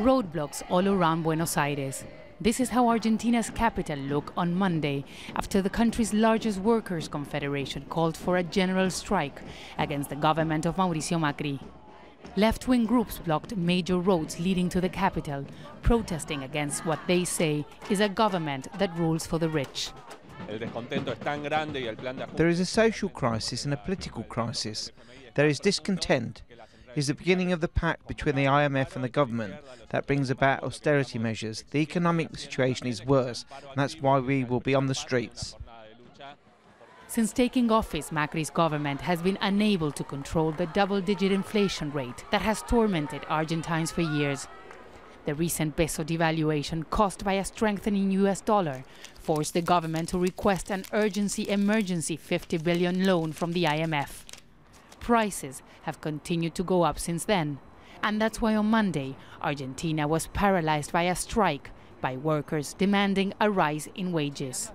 Roadblocks all around Buenos Aires. This is how Argentina's capital looked on Monday after the country's largest workers' confederation called for a general strike against the government of Mauricio Macri. Left-wing groups blocked major roads leading to the capital, protesting against what they say is a government that rules for the rich. There is a social crisis and a political crisis. There is discontent. It is the beginning of the pact between the IMF and the government that brings about austerity measures. The economic situation is worse, and that's why we will be on the streets. Since taking office, Macri's government has been unable to control the double-digit inflation rate that has tormented Argentines for years. The recent peso devaluation, caused by a strengthening US dollar, forced the government to request an emergency 50 billion loan from the IMF. Prices have continued to go up since then. And that's why on Monday, Argentina was paralyzed by a strike by workers demanding a rise in wages.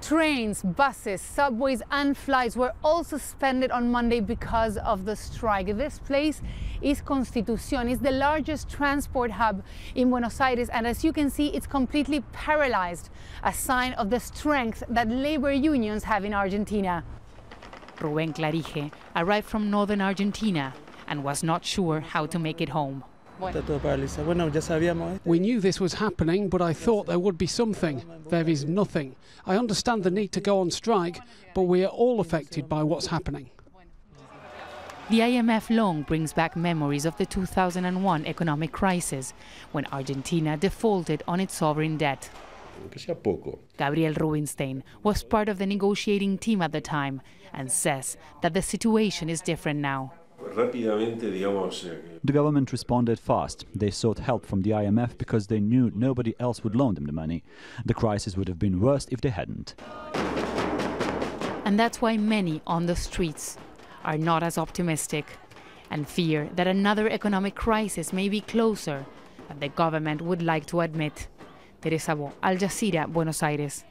Trains, buses, subways and flights were all suspended on Monday because of the strike. This place is Constitución. It's the largest transport hub in Buenos Aires, and as you can see, it's completely paralyzed, a sign of the strength that labor unions have in Argentina. Rubén Clarige arrived from northern Argentina and was not sure how to make it home. We knew this was happening, but I thought there would be something. There is nothing. I understand the need to go on strike, but we are all affected by what's happening. The IMF loan brings back memories of the 2001 economic crisis, when Argentina defaulted on its sovereign debt. Gabriel Rubinstein was part of the negotiating team at the time and says that the situation is different now. The government responded fast. They sought help from the IMF because they knew nobody else would loan them the money. The crisis would have been worse if they hadn't. And that's why many on the streets are not as optimistic and fear that another economic crisis may be closer than the government would like to admit. Teresa, Al Jazeera, Buenos Aires.